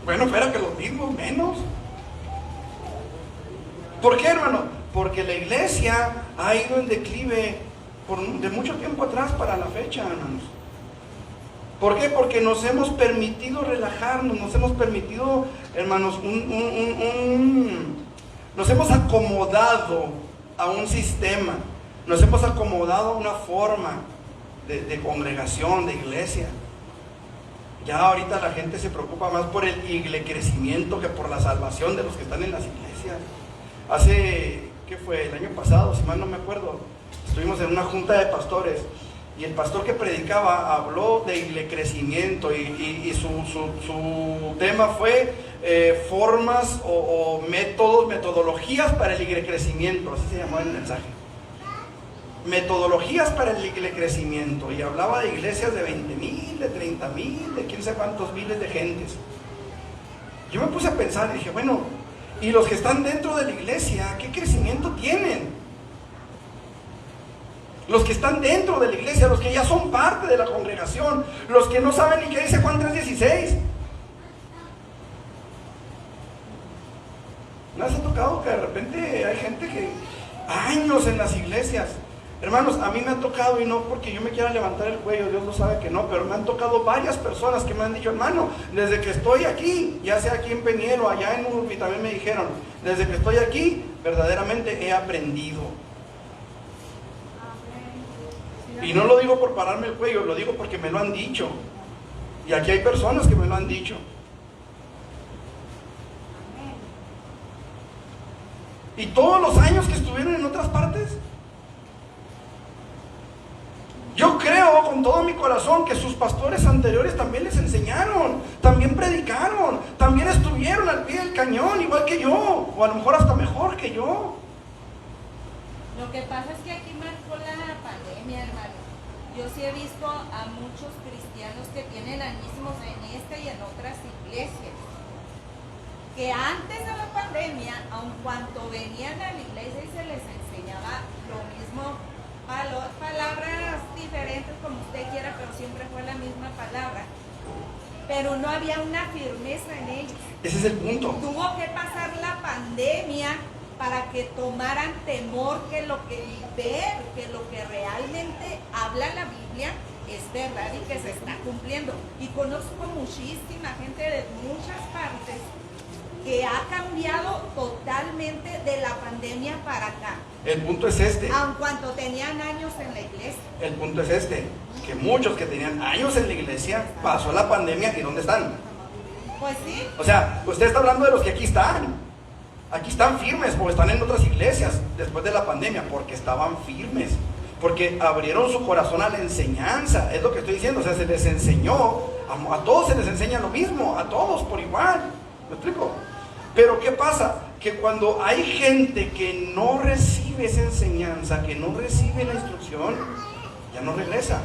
Bueno, espera que los mismos, menos. ¿Por qué, hermano? Porque la iglesia ha ido en declive de mucho tiempo atrás para la fecha, hermanos. ¿Por qué? Porque nos hemos permitido relajarnos, nos hemos permitido, hermanos, nos hemos acomodado a un sistema, nos hemos acomodado a una forma de congregación, de iglesia. Ya ahorita la gente se preocupa más por el crecimiento que por la salvación de los que están en las iglesias. Hace, ¿qué fue? El año pasado, si mal no me acuerdo, estuvimos en una junta de pastores y el pastor que predicaba habló de crecimiento y su tema fue formas o metodologías para el crecimiento, así se llamó el mensaje. Metodologías para el crecimiento, y hablaba de iglesias de 20,000, de 30,000, de quién sabe cuántos miles de gentes. Yo me puse a pensar y dije, bueno, ¿y los que están dentro de la iglesia, qué crecimiento tienen? Los que están dentro de la iglesia, los que ya son parte de la congregación, los que no saben ni qué dice Juan 3:16. ¿No les ha tocado que de repente hay gente que años en las iglesias? Hermanos, a mí me ha tocado, y no porque yo me quiera levantar el cuello, Dios lo sabe que no, pero me han tocado varias personas que me han dicho, hermano, desde que estoy aquí, ya sea aquí en Peniel o allá en Urbi, también me dijeron, desde que estoy aquí, verdaderamente he aprendido. Y no lo digo por pararme el cuello, lo digo porque me lo han dicho. Y aquí hay personas que me lo han dicho. Y todos los años que estuvieron en otras partes, yo creo con todo mi corazón que sus pastores anteriores también les enseñaron, también predicaron, también estuvieron al pie del cañón, igual que yo, o a lo mejor hasta mejor que yo. Lo que pasa es que aquí marcó la pandemia, hermano. Yo sí he visto a muchos cristianos que tienen añísimos en esta y en otras iglesias, que antes de la pandemia, aun cuando venían a la iglesia y se les enseñaba lo mismo palabras diferentes como usted quiera, pero siempre fue la misma palabra. Pero no había una firmeza en ellos. Ese es el punto. Tuvo que pasar la pandemia para que tomaran temor que lo que realmente habla la Biblia es verdad y que se está cumpliendo. Y conozco muchísima gente de muchas partes que ha cambiado totalmente de la pandemia para acá, El punto es este. aun cuando tenían años en la iglesia. El punto es este. Que muchos que tenían años en la iglesia, pasó la pandemia y ¿dónde están? Pues sí. O sea, usted está hablando de los que aquí están. Aquí están firmes, porque están en otras iglesias después de la pandemia, porque estaban firmes. Porque abrieron su corazón a la enseñanza. Es lo que estoy diciendo. O sea, se les enseñó. A todos se les enseña lo mismo. A todos por igual. ¿Me explico? Pero ¿qué pasa? Que cuando hay gente que no recibe esa enseñanza, que no recibe la instrucción, ya no regresa.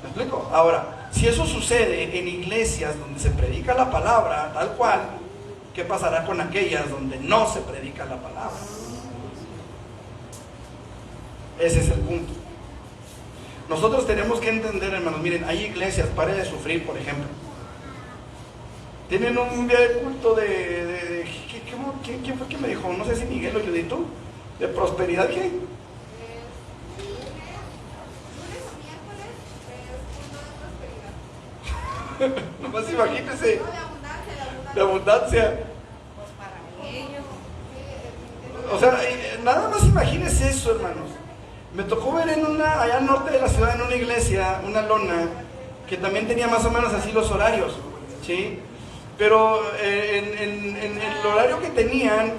¿Me explico? Ahora, si eso sucede en iglesias donde se predica la palabra tal cual, ¿qué pasará con aquellas donde no se predica la palabra? Ese es el punto. Nosotros tenemos que entender, hermanos, miren, hay iglesias, pare de sufrir, por ejemplo. Tienen un día de culto ¿quién fue que me dijo? No sé si Miguel o Judito, de prosperidad, ¿qué? Lunes o miércoles es uno de prosperidad. Nomás imagínense, No, de abundancia, de abundancia. Pues para ellos. O sea, nada más imagínense eso, hermanos. Me tocó ver allá al norte de la ciudad, en una iglesia, una lona, que también tenía más o menos así los horarios, ¿sí? Pero en el horario que tenían,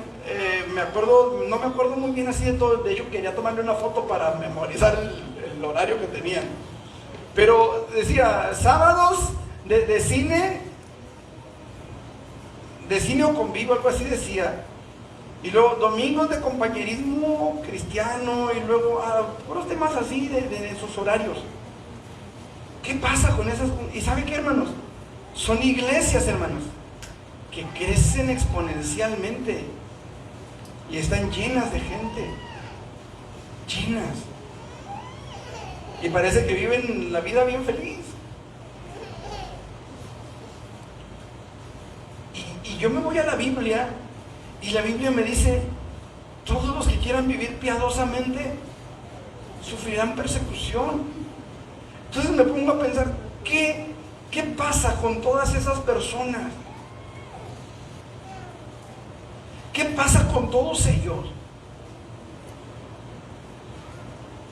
no me acuerdo muy bien así de todo. De hecho, quería tomarle una foto para memorizar el horario que tenían. Pero decía, sábados de cine o convivio, algo así decía. Y luego domingos de compañerismo cristiano, y luego puros temas así de sus horarios. ¿Qué pasa con esas? ¿Y sabe qué, hermanos? Son iglesias, hermanos, que crecen exponencialmente y están llenas de gente, llenas, y parece que viven la vida bien feliz. Y yo me voy a la Biblia, y la Biblia me dice, todos los que quieran vivir piadosamente sufrirán persecución. Entonces me pongo a pensar, ¿qué pasa con todas esas personas? ¿Qué pasa con todos ellos?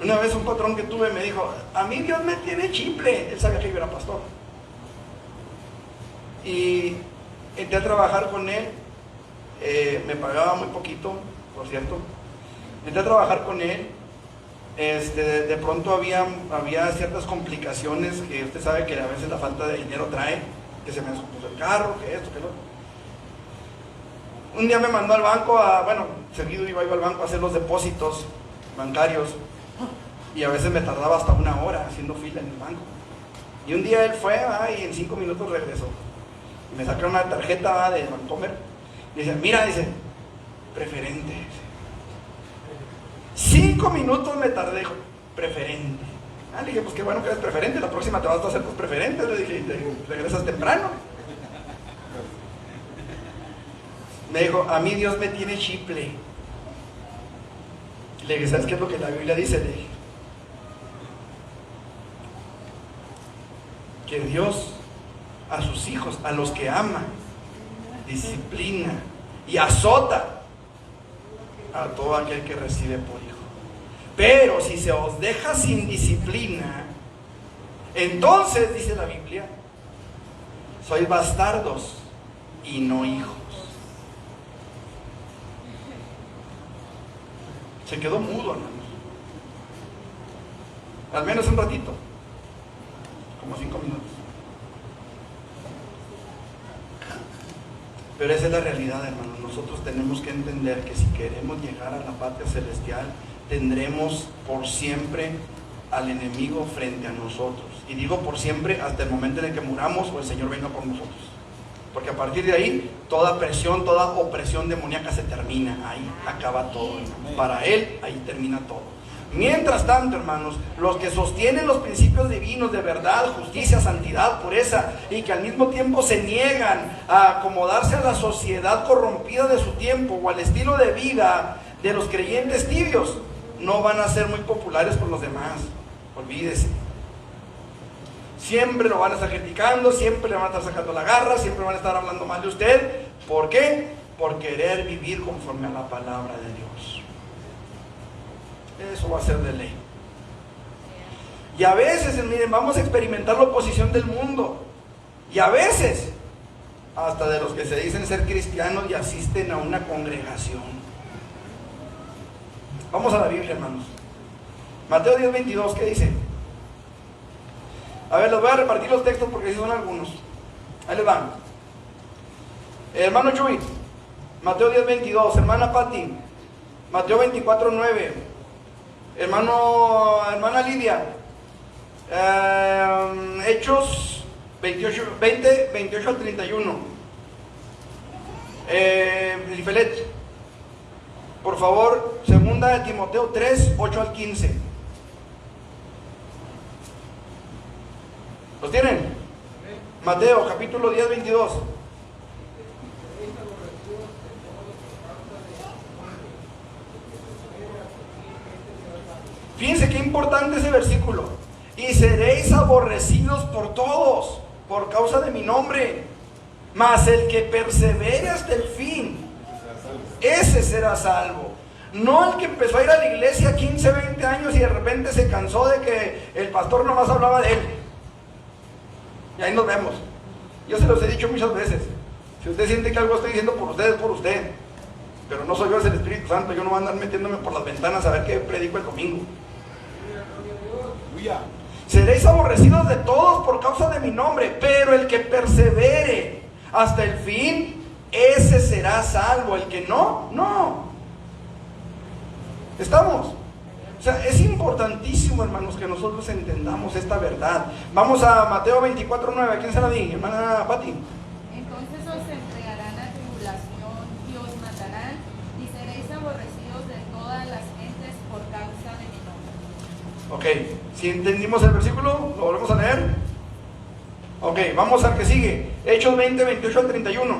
Una vez un patrón que tuve me dijo, a mí Dios me tiene chimple. Él sabía que yo era pastor. Y entré a trabajar con él. Me pagaba muy poquito, por cierto. Entré a trabajar con él. De pronto había ciertas complicaciones que usted sabe que a veces la falta de dinero trae, que se me descompuso el carro, que esto, que lo otro. Un día me mandó al banco seguido iba al banco a hacer los depósitos bancarios, y a veces me tardaba hasta 1 hora haciendo fila en el banco. Y un día él fue y en 5 minutos regresó. Y me sacaron una tarjeta de Bancomer. Y dice, mira, dice, preferente. 5 minutos me tardé, preferente. Le dije, pues qué bueno que eres preferente, la próxima te vas a hacer tus preferentes. Le dije, te regresas temprano. Me dijo, a mí Dios me tiene chiple. Le dije, ¿sabes qué es lo que la Biblia dice? Le dije, que Dios a sus hijos, a los que ama, disciplina y azota a todo aquel que recibe por hijo. Pero si se os deja sin disciplina, entonces, dice la Biblia, sois bastardos y no hijos. Se quedó mudo, hermanos. Al menos un ratito, como 5 minutos. Pero esa es la realidad, hermanos. Nosotros tenemos que entender que si queremos llegar a la patria celestial, tendremos por siempre al enemigo frente a nosotros. Y digo por siempre hasta el momento en el que muramos o el Señor venga por nosotros. Porque a partir de ahí, toda presión, toda opresión demoníaca se termina. Ahí acaba todo. Para Él, ahí termina todo. Mientras tanto, hermanos, los que sostienen los principios divinos de verdad, justicia, santidad, pureza, y que al mismo tiempo se niegan a acomodarse a la sociedad corrompida de su tiempo o al estilo de vida de los creyentes tibios, no van a ser muy populares por los demás. Olvídese. Siempre lo van a estar criticando, siempre le van a estar sacando la garra, siempre van a estar hablando mal de usted. ¿Por qué? Por querer vivir conforme a la palabra de Dios. Eso va a ser de ley. Y a veces, miren, vamos a experimentar la oposición del mundo. Y a veces, hasta de los que se dicen ser cristianos y asisten a una congregación. Vamos a la Biblia, hermanos. Mateo 10:22, ¿qué dice? A ver, les voy a repartir los textos porque sí son algunos. Ahí les van. Hermano Chuy, Mateo 10:22. Hermana Pati, Mateo 24:9. Hermana Lidia, Hechos 28 al 31. Lifelet, por favor, segunda de Timoteo 3, 8 al 15. ¿Los tienen? Mateo capítulo 10, 22. Fíjense qué importante ese versículo. Y seréis aborrecidos por todos, por causa de mi nombre. Mas el que persevere hasta el fin, ese será salvo. No el que empezó a ir a la iglesia 15, 20 años y de repente se cansó de que el pastor nomás hablaba de él. Y ahí nos vemos. Yo se los he dicho muchas veces. Si usted siente que algo estoy diciendo por usted, es por usted. Pero no soy yo, es el Espíritu Santo. Yo no voy a andar metiéndome por las ventanas a ver qué predico el domingo. Seréis aborrecidos de todos por causa de mi nombre, pero el que persevere hasta el fin, ese será salvo. El que no, no. ¿Estamos? O sea, es importantísimo, hermanos, que nosotros entendamos esta verdad. Vamos a Mateo 24:9. ¿A quién se la di? Hermana Pati. Entonces os entregarán a tribulación y os matarán, y seréis aborrecidos de todas las gentes por causa de mi nombre. Ok, si entendimos el versículo, ¿lo volvemos a leer? Ok, vamos al que sigue. Hechos 20, 28 al 31.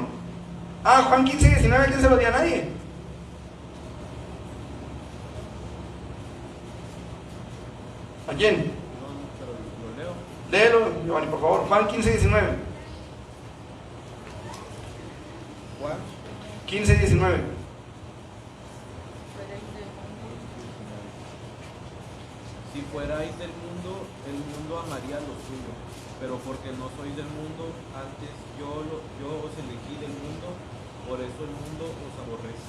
Juan 15, 19, ¿a quién se lo di? A nadie. ¿A quién? No, pero lo leo. Léelo, Giovanni, por favor. Juan 15, 19. Juan 15, 19. Si fuerais del mundo, el mundo amaría lo suyo, pero porque no sois del mundo, antes yo os elegí del mundo, por eso el mundo os aborrece.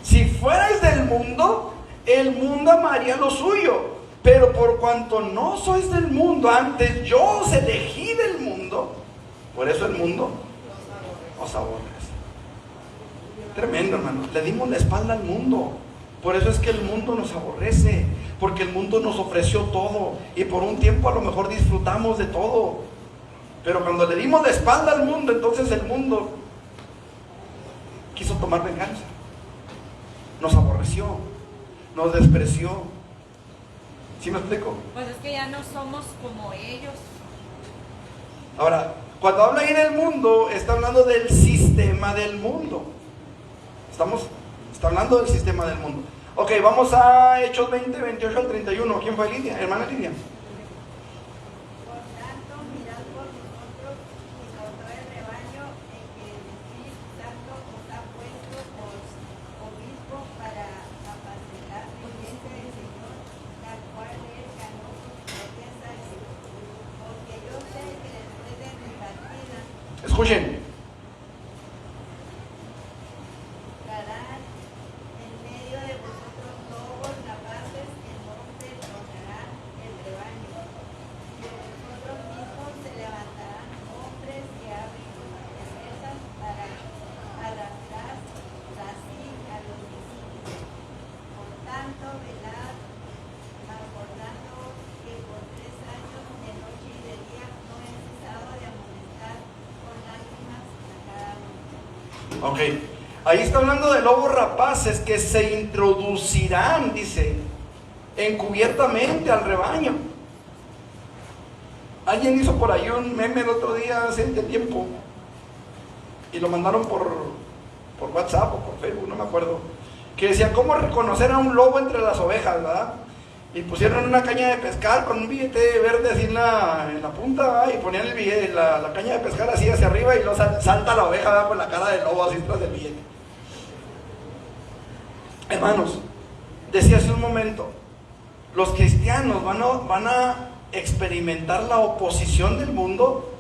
Si fuerais del mundo, el mundo amaría lo suyo, pero por cuanto no sois del mundo, antes yo os elegí del mundo, por eso el mundo os aborrece. Tremendo, hermano. Le dimos la espalda al mundo. Por eso es que el mundo nos aborrece, porque el mundo nos ofreció todo y por un tiempo a lo mejor disfrutamos de todo, pero cuando le dimos la espalda al mundo, entonces el mundo quiso tomar venganza, nos aborreció, nos despreció. ¿Sí me explico? Pues es que ya no somos como ellos. Ahora, cuando habla ahí del mundo, está hablando del sistema del mundo. Está hablando del sistema del mundo. Ok, vamos a Hechos 20, 28 al 31. ¿Quién fue Lidia? Hermana Lidia. Por tanto, mirad por vosotros y por todo el rebaño en que el Espíritu Santo os ha puesto por obispo para apacentar la iglesia del Señor, la cual él ganó sus propias sangre. Porque yo sé que después de mi partida Escuchen. darán en medio de vosotros lobos rapaces en donde tronarán el rebaño. Y de vosotros mismos se levantarán hombres que abren sus mesas para arrastrar así a los discípulos. Por tanto, velad, acordándoos que por 3 años, de noche y de día, no he cesado de amonestar con lágrimas a cada uno. Ok. Ahí está hablando de lobos rapaces que se introducirán, dice, encubiertamente al rebaño. Alguien hizo por ahí un meme el otro día, hace tiempo, y lo mandaron por WhatsApp o por Facebook, no me acuerdo, que decía cómo reconocer a un lobo entre las ovejas, ¿verdad? Y pusieron una caña de pescar con un billete verde así en la punta, ¿verdad? Y ponían el billete, la caña de pescar así hacia arriba, y luego salta la oveja, ¿verdad? Con la cara del lobo así tras del billete. Hermanos, decía hace un momento, los cristianos van a experimentar la oposición del mundo,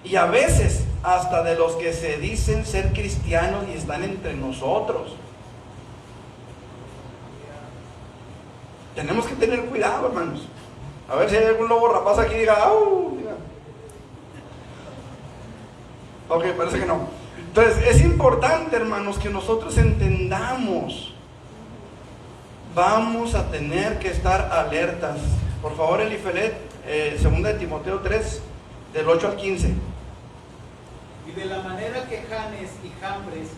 y a veces hasta de los que se dicen ser cristianos y están entre nosotros. Tenemos que tener cuidado, hermanos. A ver si hay algún lobo rapaz aquí y diga, ¡au! Diga. Ok, parece que no. Entonces, es importante, hermanos, que nosotros entendamos. Vamos a tener que estar alertas. Por favor, Elifelet, 2 de Timoteo 3, del 8 al 15. Y de la manera que Janes y Jambres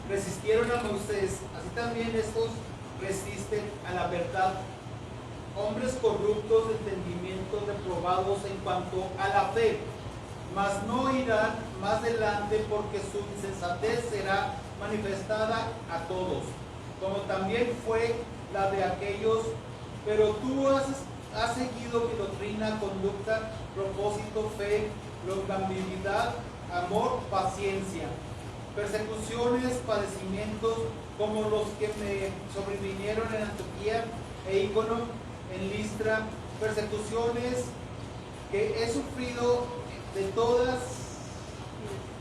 resistieron a Moisés, así también estos resisten a la verdad. Hombres corruptos de entendimiento, reprobados en cuanto a la fe, mas no irán más adelante, porque su insensatez será manifestada a todos, como también fue la de aquellos. Pero tú has seguido mi doctrina, conducta, propósito, fe, longanimidad, amor, paciencia, persecuciones, padecimientos, como los que me sobrevinieron en Antioquía e Ícono, en Listra, persecuciones que he sufrido de todas,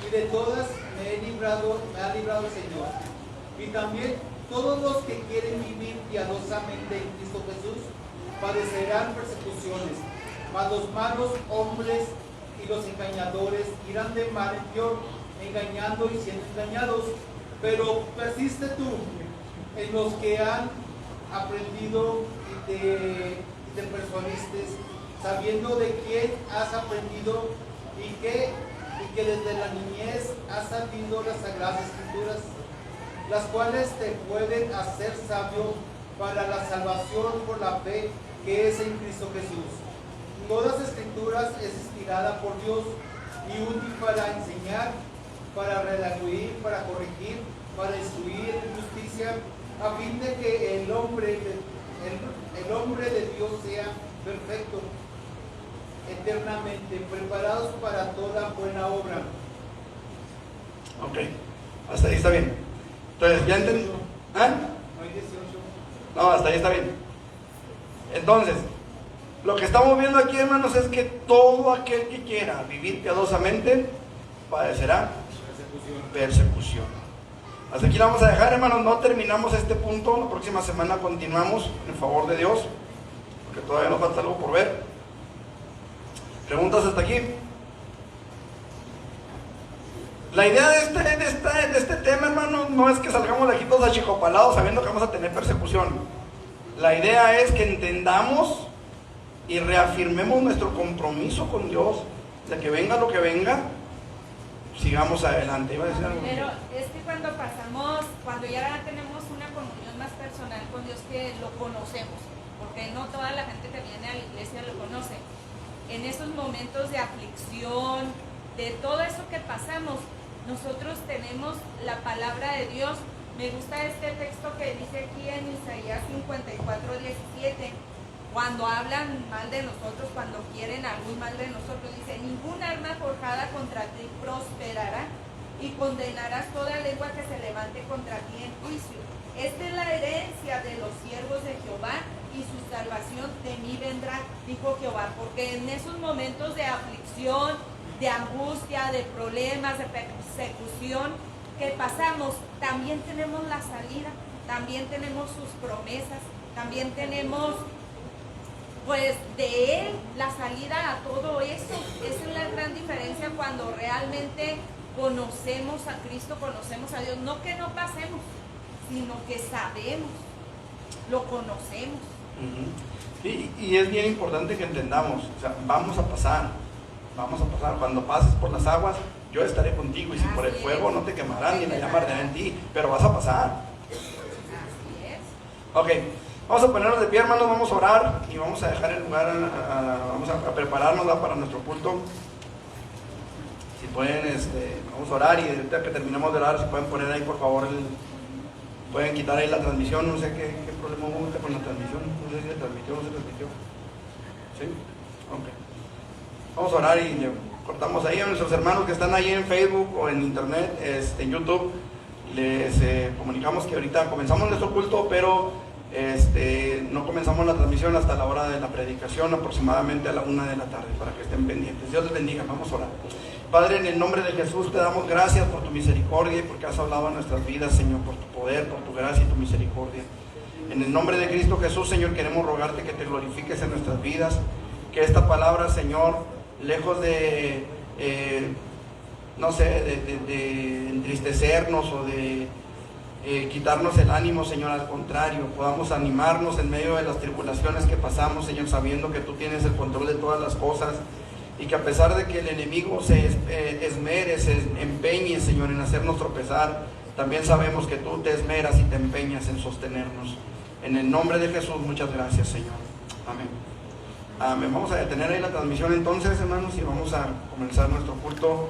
y de todas me ha librado el Señor. Y también todos los que quieren vivir piadosamente en Cristo Jesús padecerán persecuciones, mas los malos hombres y los engañadores irán de mal en peor, engañando y siendo engañados. Pero persiste tú en los que han aprendido y te persuadiste, sabiendo de quién has aprendido y que desde la niñez has sabido las Sagradas Escrituras, las cuales te pueden hacer sabio para la salvación por la fe que es en Cristo Jesús. Todas las Escrituras es inspirada por Dios y útil para enseñar, para redarguir, para corregir, para instruir en justicia, a fin de que el hombre de Dios sea perfecto, eternamente preparados para toda buena obra. Ok, hasta ahí está bien. Entonces, ¿ya entendí? ¿Ah? No hay 18. No, hasta ahí está bien. Entonces, lo que estamos viendo aquí, hermanos, es que todo aquel que quiera vivir piadosamente padecerá persecución. Hasta aquí la vamos a dejar, hermanos. No terminamos este punto. La próxima semana continuamos, en favor de Dios, porque todavía nos falta algo por ver. ¿Preguntas hasta aquí? La idea de este tema, hermanos, no es que salgamos de aquí todos achicopalados sabiendo que vamos a tener persecución. La idea es que entendamos y reafirmemos nuestro compromiso con Dios, de que venga lo que venga, sigamos adelante. ¿Iba a decir algo? Pero es que cuando ya tenemos una comunión más personal con Dios, que lo conocemos, porque no toda la gente que viene a la iglesia lo conoce. En esos momentos de aflicción, de todo eso que pasamos, nosotros tenemos la palabra de Dios. Me gusta este texto que dice aquí en Isaías 54:17, cuando hablan mal de nosotros, cuando quieren algún mal de nosotros, dice: ningún arma forjada contra ti prosperará, y condenarás toda lengua que se levante contra ti en juicio. Esta es la herencia de los siervos de Jehová, y su salvación de mí vendrá, dijo Jehová. Porque en esos momentos de aflicción, de angustia, de problemas, de persecución que pasamos, también tenemos la salida, también tenemos sus promesas, también tenemos, pues, de Él la salida a todo eso. Esa es la gran diferencia cuando realmente conocemos a Cristo, conocemos a Dios. No que no pasemos, sino que sabemos, lo conocemos. Y es bien importante que entendamos, o sea, vamos a pasar. Cuando pases por las aguas, yo estaré contigo, y si por el fuego no te quemarán ni la llama arderá en ti, pero vas a pasar. Así es. Ok, Vamos a ponernos de pie, hermanos, vamos a orar y vamos a dejar el lugar, vamos a prepararnos para nuestro culto. Si pueden, vamos a orar y ahorita que terminemos de orar, si pueden poner ahí por favor, pueden quitar ahí la transmisión, no sé qué problema hubo con la transmisión, no sé si se transmitió o no se transmitió. ¿Sí? Ok. Vamos a orar y le cortamos ahí a nuestros hermanos que están ahí en Facebook o en internet, en YouTube. Les comunicamos que ahorita comenzamos nuestro culto, pero no comenzamos la transmisión hasta la hora de la predicación, aproximadamente a la 1 de la tarde, para que estén pendientes. Dios les bendiga, vamos a orar. Padre, en el nombre de Jesús te damos gracias por tu misericordia y porque has hablado a nuestras vidas, Señor, por tu poder, por tu gracia y tu misericordia. En el nombre de Cristo Jesús, Señor, queremos rogarte que te glorifiques en nuestras vidas, que esta palabra, Señor, lejos de, de entristecernos o de quitarnos el ánimo, Señor, al contrario, podamos animarnos en medio de las tribulaciones que pasamos, Señor, sabiendo que tú tienes el control de todas las cosas y que a pesar de que el enemigo se esmere, se empeñe, Señor, en hacernos tropezar, también sabemos que tú te esmeras y te empeñas en sostenernos. En el nombre de Jesús, muchas gracias, Señor. Amén. Amén. Vamos a detener ahí la transmisión entonces, hermanos, y vamos a comenzar nuestro culto.